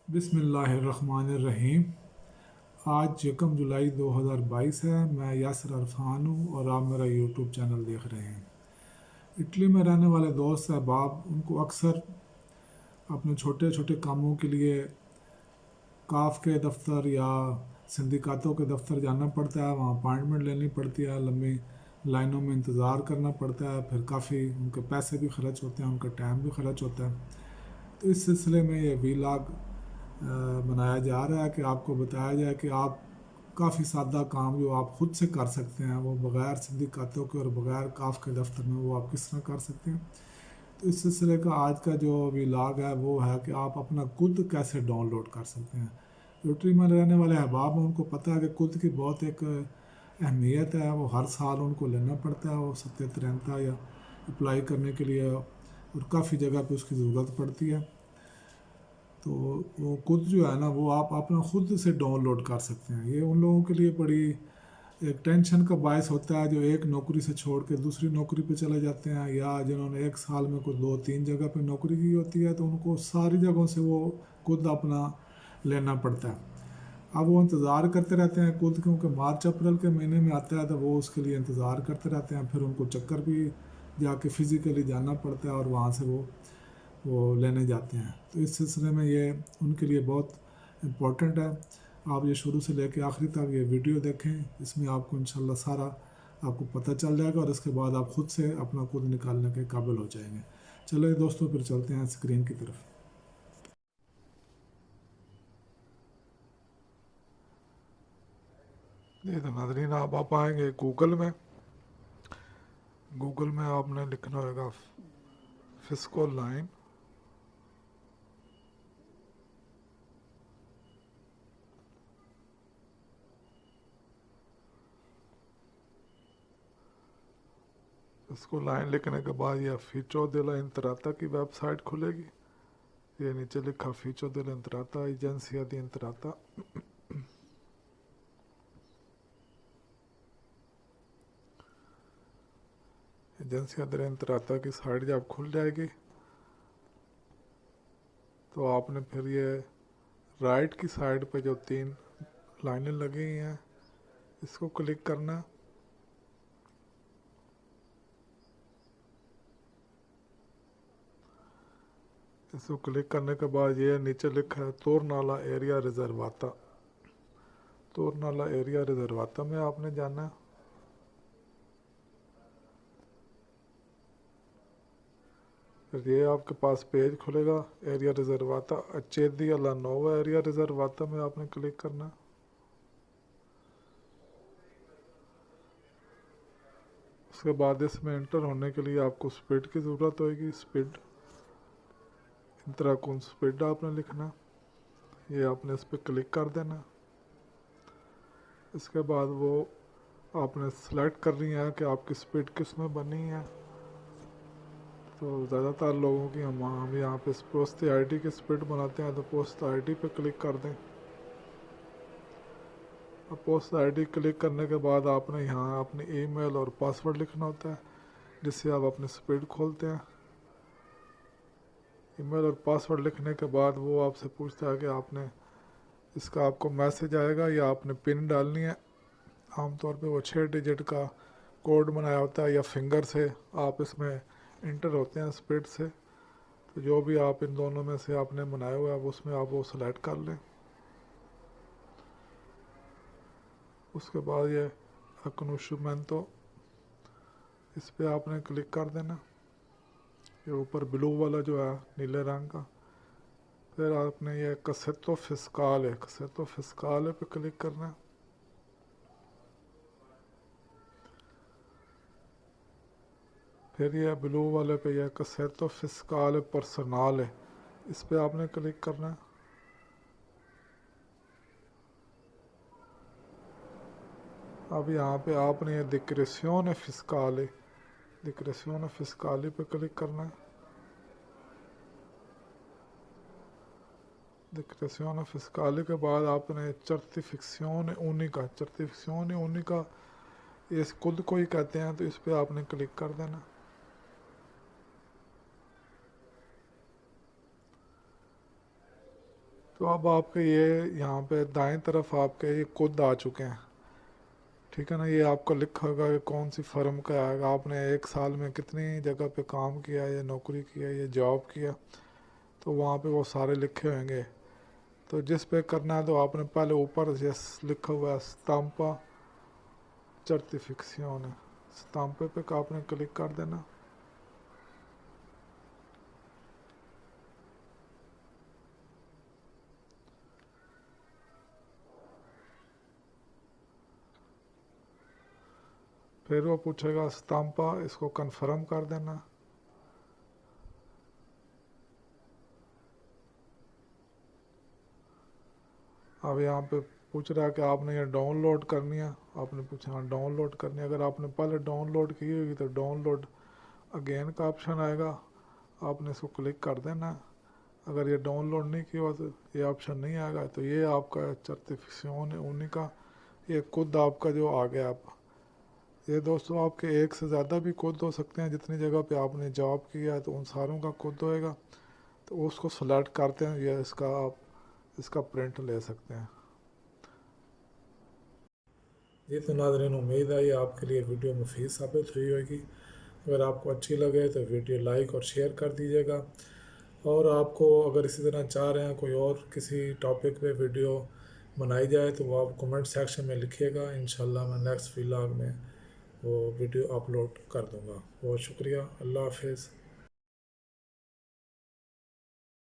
बिस्मिल्लाहिर्रहमानिर्रहीम। आज 1 जुलाई 2022 है। मैं यासर अरफान हूँ और आप मेरा यूट्यूब चैनल देख रहे हैं। इटली में रहने वाले दोस्त अहबाब उनको अक्सर अपने छोटे छोटे कामों के लिए काफ के दफ्तर या सिंडिकातों के दफ्तर जाना पड़ता है। वहाँ अपॉइंटमेंट लेनी पड़ती है, लंबी लाइनों में इंतज़ार करना पड़ता है, फिर काफ़ी उनके पैसे भी खर्च होते हैं, उनका टाइम भी खर्च होता है। तो इस सिलसिले में ये वीलॉग बनाया जा रहा है कि आपको बताया जाए कि आप काफ़ी सादा काम जो आप ख़ुद से कर सकते हैं, वो बग़ैर सिंडिकातों के और बग़ैर काफ के दफ्तर में, वो आप किस तरह कर सकते हैं। तो इस सिलसिले का आज का जो वीलॉग है वो है कि आप अपना खुद कैसे डाउनलोड कर सकते हैं। जो ट्री में रहने वाले अहबाब हैं उनको पता है कि खुद की बहुत एक अहमियत है। वो हर साल उनको लेना पड़ता है, वो सत्यात रहता या अप्लाई करने के लिए, और काफ़ी जगह पे उसकी ज़रूरत पड़ती है। तो वो खुद जो है ना, वो आप अपना खुद से डाउनलोड कर सकते हैं। ये उन लोगों के लिए बड़ी एक टेंशन का बायस होता है जो एक नौकरी से छोड़ के दूसरी नौकरी पे चले जाते हैं, या जिन्होंने एक साल में कुछ 2-3 जगह पे नौकरी की होती है, तो उनको सारी जगहों से वो खुद अपना लेना पड़ता है। अब वो इंतज़ार करते रहते हैं खुद, क्योंकि मार्च अप्रैल के महीने में आता है तो वो उसके लिए इंतज़ार करते रहते हैं। फिर उनको चक्कर भी जाके फ़िज़िकली जाना पड़ता है और वहाँ से वो लेने जाते हैं। तो इस सिलसिले में ये उनके लिए बहुत इम्पोर्टेंट है। आप ये शुरू से लेकर आखिरी तक ये वीडियो देखें, इसमें आपको इंशाल्लाह सारा आपको पता चल जाएगा, और इसके बाद आप खुद से अपना खुद निकालने के काबिल हो जाएंगे। चलो दोस्तों, फिर चलते हैं स्क्रीन की तरफ। ये तो नाज़रीन, आप आएंगे गूगल में आपने लिखना होगा फिस्को लाइन। फिस्को लाइन लिखने के बाद यह फीचो देला इंतराता की वेबसाइट खुलेगी। ये नीचे लिखा फीचो देला इंतराता एजेंसिया दी इंतराता। एजेंसिया दे इंतराता की साइट जब खुल जाएगी तो आपने फिर ये राइट की साइड पे जो 3 लाइनें लगी हुई हैं, इसको क्लिक करना। इसको क्लिक करने के बाद ये नीचे लिखा है तोरनाला एरिया रिजर्वाता। तोरनाला एरिया रिजर्वाता में आपने जाना है। फिर ये आपके पास पेज खुलेगा एरिया रिजर्वाता अचेदी अला नोवा एरिया रिजर्वाता में आपने क्लिक करना। उसके बाद इसमें इंटर होने के लिए आपको स्पीड की ज़रूरत होगी। स्पीड इंतराकुन स्पीड आपने लिखना। ये आपने इस पर क्लिक कर देना। इसके बाद वो आपने सेलेक्ट करनी है कि आपकी स्पीड किस में बनी है। तो ज़्यादातर लोगों की हम यहाँ पे पोस्ट आईडी की स्पीड बनाते हैं, तो पोस्ट आईडी पे क्लिक कर दें। अब पोस्ट आईडी क्लिक करने के बाद आपने यहाँ अपनी ईमेल और पासवर्ड लिखना होता है, जिससे आप अपनी स्पीड खोलते हैं। ईमेल और पासवर्ड लिखने के बाद वो आपसे पूछता है कि आपने इसका आपको मैसेज आएगा या आपने पिन डालनी है। आमतौर पे वो 6 डिजिट का कोड बनाया होता है, या फिंगर से आप इसमें इंटर होते हैं स्पीड से। तो जो भी आप इन दोनों में से आपने बनाया हुआ है उसमें आप वो सेलेक्ट कर लें। उसके बाद ये अकनोशमेंटो, इस पर आपने क्लिक कर देना। ये ऊपर ब्लू वाला जो है नीले रंग का। फिर आपने ये कसेतो फिस्काल पे क्लिक करना। फिर ये ब्लू वाले पे ये कसेतो फिस्काल पर्सनाल है, इस पे आपने क्लिक करना। अब यहाँ पे आपने ये डिक्रेसियोन फिस्काली पे क्लिक करना है। डिक्रेसियोन फिस्काली के बाद आपने चर्टिफिक्सियोन उनिका ये खुद को ही कहते हैं, तो इस पे आपने क्लिक कर देना। तो अब आपके ये यहाँ पे दाएं तरफ आपके ये कोड आ चुके हैं, ठीक है ना। ये आपको लिखा होगा कि कौन सी फर्म का आएगा, आपने एक साल में कितनी जगह पे काम किया, ये नौकरी किया, ये जॉब किया, तो वहाँ पे वो सारे लिखे होंगे। तो जिस पे करना है तो आपने पहले ऊपर यस लिखा हुआ है स्टाम्पा सर्टिफिकेशन, स्टाम्पे पे आपने क्लिक कर देना। फिर वो पूछेगा स्टाम्पा, इसको कंफर्म कर देना। अब यहाँ पे पूछ रहा है कि आपने ये डाउनलोड करनी है, आपने पूछा हाँ डाउनलोड करनी है। अगर आपने पहले डाउनलोड की होगी तो डाउनलोड अगेन का ऑप्शन आएगा, आपने इसको क्लिक कर देना है। अगर ये डाउनलोड नहीं किया हुआ तो ये ऑप्शन नहीं आएगा। तो ये आपका सर्टिफिकेशन है उन्हीं का, ये खुद आपका जो आ गया। आप ये दोस्तों आपके एक से ज़्यादा भी खुद हो सकते हैं, जितनी जगह पे आपने जॉब किया है तो उन सारों का खुद होएगा। तो उसको सेलेक्ट करते हैं या इसका आप इसका प्रिंट ले सकते हैं। जी तो नाज़रीन, उम्मीद है ये आपके लिए वीडियो मुफीद साबित हुई होगी। अगर आपको अच्छी लगे तो वीडियो लाइक और शेयर कर दीजिएगा। और आपको अगर इसी तरह चाह रहे हैं कोई और किसी टॉपिक पे वीडियो बनाई जाए तो वो आप कमेंट सेक्शन में लिखिएगा। इंशाल्लाह मैं नेक्स्ट व्लॉग में वो वीडियो अपलोड कर दूँगा। बहुत शुक्रिया। अल्लाह हाफिज़।